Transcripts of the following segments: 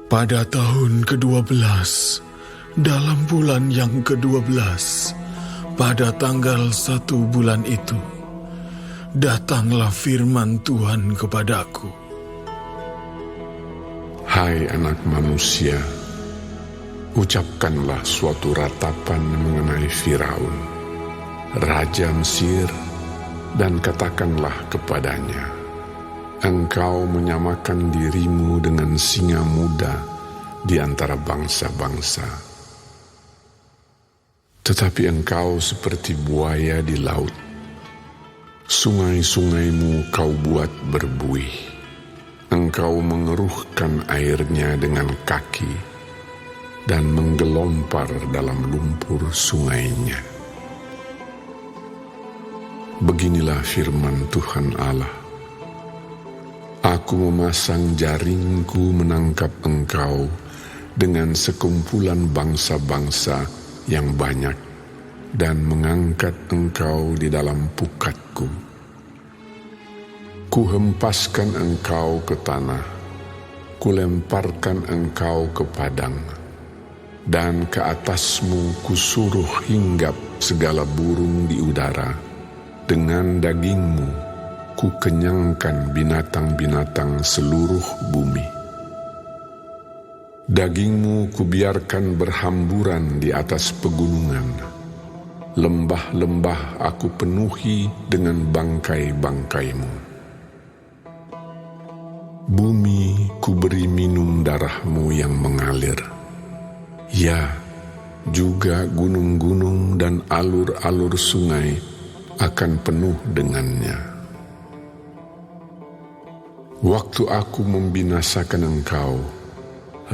Pada tahun ke-12, dalam bulan yang ke-12, pada tanggal 1 bulan itu, datanglah firman Tuhan kepadaku. Hai anak manusia, ucapkanlah suatu ratapan mengenai Firaun, Raja Mesir, dan katakanlah kepadanya, engkau menyamakan dirimu dengan singa muda di antara bangsa-bangsa. Tetapi engkau seperti buaya di laut. Sungai-sungaimu kau buat berbuih. Engkau mengeruhkan airnya dengan kaki dan menggelompar dalam lumpur sungainya. Beginilah firman Tuhan Allah. Aku memasang jaringku menangkap engkau dengan sekumpulan bangsa-bangsa yang banyak dan mengangkat engkau di dalam pukatku. Kuhempaskan engkau ke tanah, kulemparkan engkau ke padang, dan ke atasmu kusuruh hinggap segala burung di udara. Dengan dagingmu ku kenyangkan binatang-binatang seluruh bumi. Dagingmu kubiarkan berhamburan di atas pegunungan. Lembah-lembah aku penuhi dengan bangkai-bangkaimu. Bumi kuberi minum darahmu yang mengalir. Ya, juga gunung-gunung dan alur-alur sungai akan penuh dengannya. Waktu aku membinasakan engkau,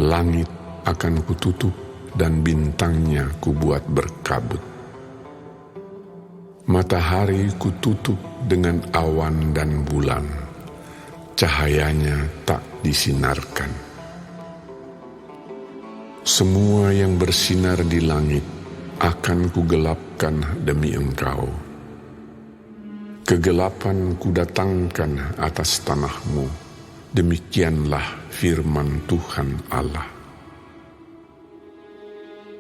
langit akan kututup dan bintangnya kubuat berkabut. Matahari kututup dengan awan dan bulan, cahayanya tak disinarkan. Semua yang bersinar di langit akan kugelapkan demi engkau. Kegelapan kudatangkan atas tanahmu, demikianlah firman Tuhan Allah.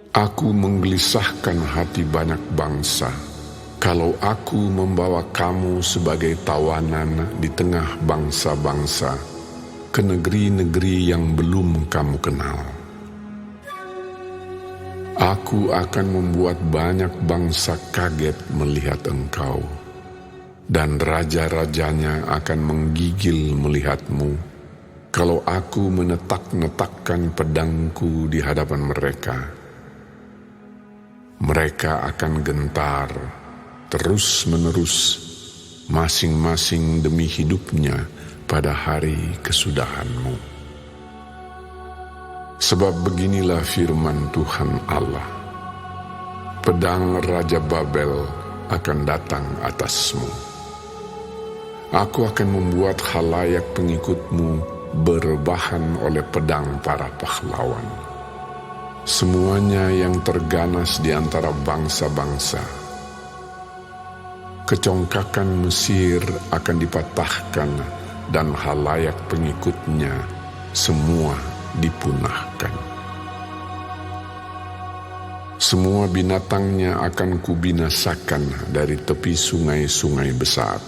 Aku menggelisahkan hati banyak bangsa, kalau aku membawa kamu sebagai tawanan di tengah bangsa-bangsa, ke negeri-negeri yang belum kamu kenal. Aku akan membuat banyak bangsa kaget melihat engkau, dan raja-rajanya akan menggigil melihatmu, kalau aku menetak-netakkan pedangku di hadapan mereka. Mereka akan gentar, terus-menerus, masing-masing demi hidupnya pada hari kesudahanmu. Sebab beginilah firman Tuhan Allah, pedang Raja Babel akan datang atasmu. Aku akan membuat khalayak pengikutmu berbahan oleh pedang para pahlawan. Semuanya yang terganas di antara bangsa-bangsa. Kecongkakan Mesir akan dipatahkan dan khalayak pengikutnya semua dipunahkan. Semua binatangnya akan kubinasakan dari tepi sungai-sungai besar.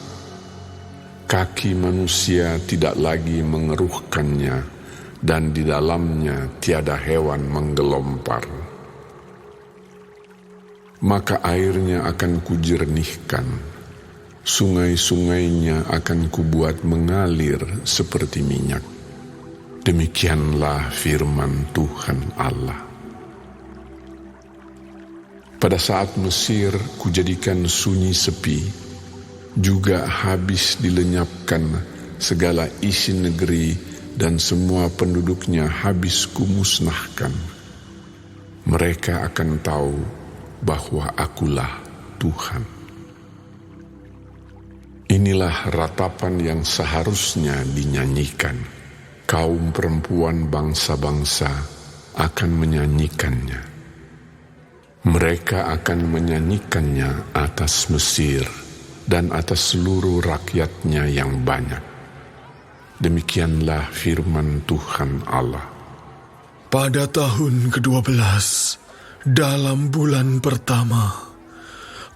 Kaki manusia tidak lagi mengeruhkannya, dan di dalamnya tiada hewan menggelompar. Maka airnya akan kujernihkan, sungai-sungainya akan kubuat mengalir seperti minyak. Demikianlah firman Tuhan Allah. Pada saat Mesir kujadikan sunyi sepi, juga habis dilenyapkan segala isi negeri dan semua penduduknya habis kumusnahkan. Mereka akan tahu bahwa akulah Tuhan. Inilah ratapan yang seharusnya dinyanyikan. Kaum perempuan bangsa-bangsa akan menyanyikannya. Mereka akan menyanyikannya atas Mesir dan atas seluruh rakyatnya yang banyak. Demikianlah firman Tuhan Allah. Pada tahun ke-12, dalam bulan pertama,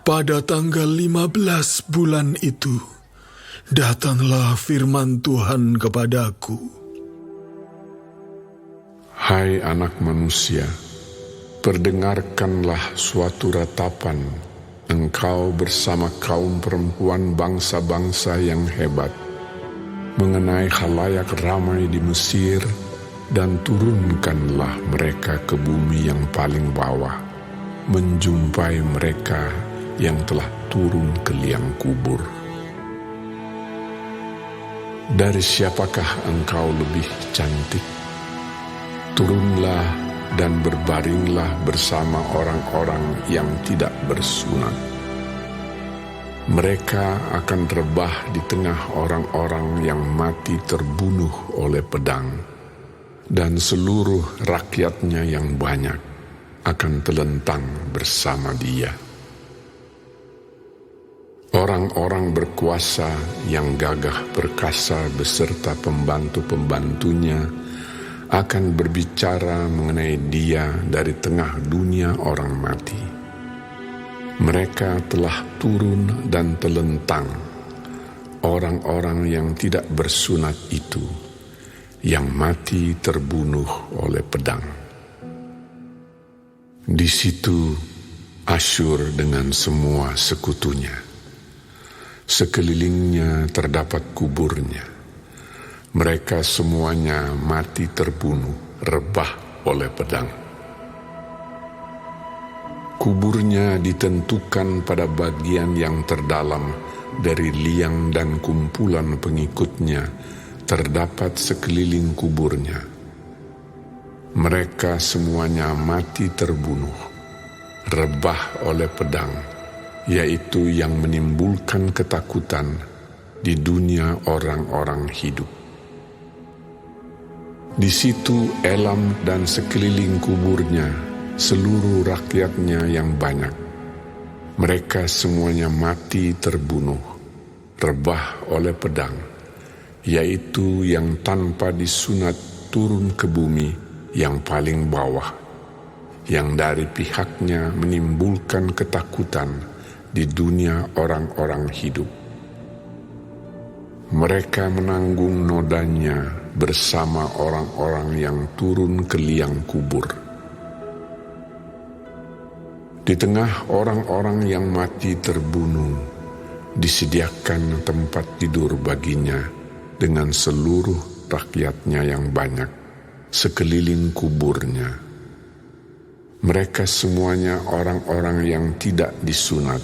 pada tanggal 15 bulan itu, datanglah firman Tuhan kepadaku. Hai anak manusia, perdengarkanlah suatu ratapan, engkau bersama kaum perempuan bangsa-bangsa yang hebat, mengenai khalayak ramai di Mesir, dan turunkanlah mereka ke bumi yang paling bawah, menjumpai mereka yang telah turun ke liang kubur. Dari siapakah engkau lebih cantik? Turunlah dan berbaringlah bersama orang-orang yang tidak bersunat. Mereka akan rebah di tengah orang-orang yang mati terbunuh oleh pedang, dan seluruh rakyatnya yang banyak akan telentang bersama dia. Orang-orang berkuasa yang gagah perkasa beserta pembantu-pembantunya akan berbicara mengenai dia dari tengah dunia orang mati. Mereka telah turun dan telentang, orang-orang yang tidak bersunat itu, yang mati terbunuh oleh pedang. Di situ Asyur dengan semua sekutunya. Sekelilingnya terdapat kuburnya. Mereka semuanya mati terbunuh, rebah oleh pedang. Kuburnya ditentukan pada bagian yang terdalam dari liang dan kumpulan pengikutnya terdapat sekeliling kuburnya. Mereka semuanya mati terbunuh, rebah oleh pedang, yaitu yang menimbulkan ketakutan di dunia orang-orang hidup. Di situ Elam dan sekeliling kuburnya, seluruh rakyatnya yang banyak. Mereka semuanya mati terbunuh, rebah oleh pedang, yaitu yang tanpa disunat turun ke bumi yang paling bawah, yang dari pihaknya menimbulkan ketakutan di dunia orang-orang hidup. Mereka menanggung nodanya bersama orang-orang yang turun ke liang kubur. Di tengah orang-orang yang mati terbunuh, disediakan tempat tidur baginya dengan seluruh rakyatnya yang banyak, sekeliling kuburnya. Mereka semuanya orang-orang yang tidak disunat,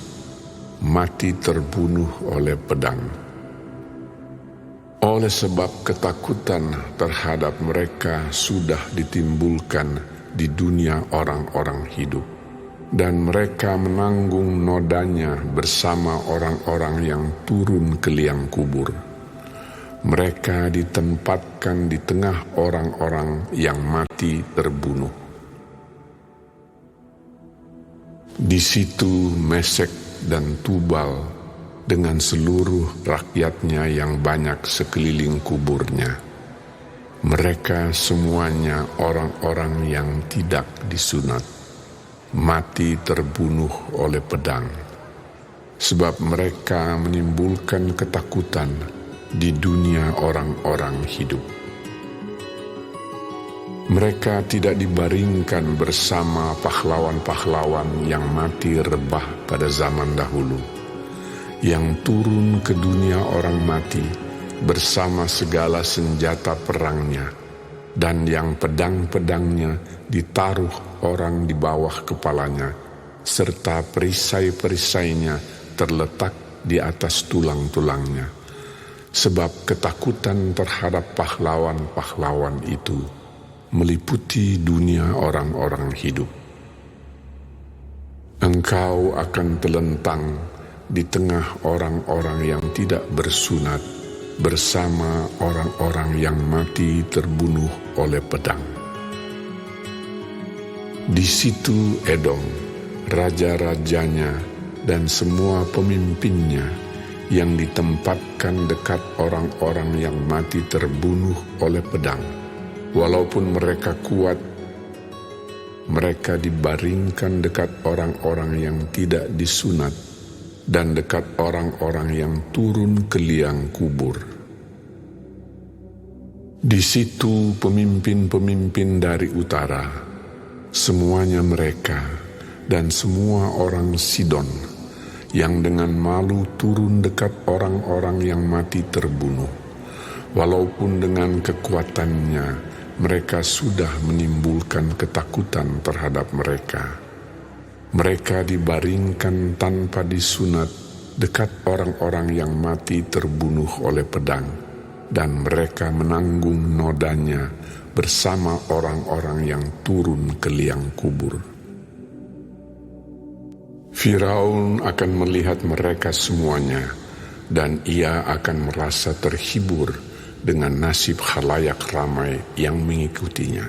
mati terbunuh oleh pedang. Oleh sebab ketakutan terhadap mereka sudah ditimbulkan di dunia orang-orang hidup, dan mereka menanggung nodanya bersama orang-orang yang turun ke liang kubur. Mereka ditempatkan di tengah orang-orang yang mati terbunuh. Di situ Mesek dan Tubal dengan seluruh rakyatnya yang banyak sekeliling kuburnya. Mereka semuanya orang-orang yang tidak disunat, mati terbunuh oleh pedang, sebab mereka menimbulkan ketakutan di dunia orang-orang hidup. Mereka tidak dibaringkan bersama pahlawan-pahlawan yang mati rebah pada zaman dahulu, yang turun ke dunia orang mati bersama segala senjata perangnya, dan yang pedang-pedangnya ditaruh orang di bawah kepalanya, serta perisai-perisainya terletak di atas tulang-tulangnya. Sebab ketakutan terhadap pahlawan-pahlawan itu meliputi dunia orang-orang hidup. Engkau akan telentang di tengah orang-orang yang tidak bersunat bersama orang-orang yang mati terbunuh oleh pedang. Di situ Edom, raja-rajanya dan semua pemimpinnya yang ditempatkan dekat orang-orang yang mati terbunuh oleh pedang, walaupun mereka kuat mereka dibaringkan dekat orang-orang yang tidak disunat dan dekat orang-orang yang turun ke liang kubur. Di situ pemimpin-pemimpin dari utara, semuanya mereka dan semua orang Sidon, yang dengan malu turun dekat orang-orang yang mati terbunuh, walaupun dengan kekuatannya mereka sudah menimbulkan ketakutan terhadap mereka. Mereka dibaringkan tanpa disunat dekat orang-orang yang mati terbunuh oleh pedang, dan mereka menanggung nodanya bersama orang-orang yang turun ke liang kubur. Firaun akan melihat mereka semuanya, dan ia akan merasa terhibur dengan nasib khalayak ramai yang mengikutinya.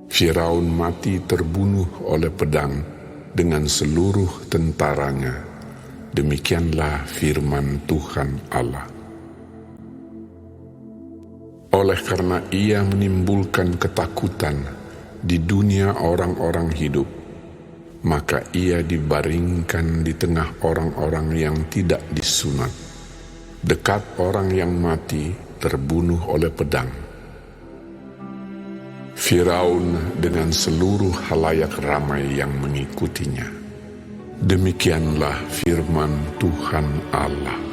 Firaun mati terbunuh oleh pedang dengan seluruh tentaranya. Demikianlah firman Tuhan Allah. Oleh karena ia menimbulkan ketakutan di dunia orang-orang hidup, maka ia dibaringkan di tengah orang-orang yang tidak disunat, dekat orang yang mati terbunuh oleh pedang. Firaun dengan seluruh halayak ramai yang mengikutinya. Demikianlah firman Tuhan Allah.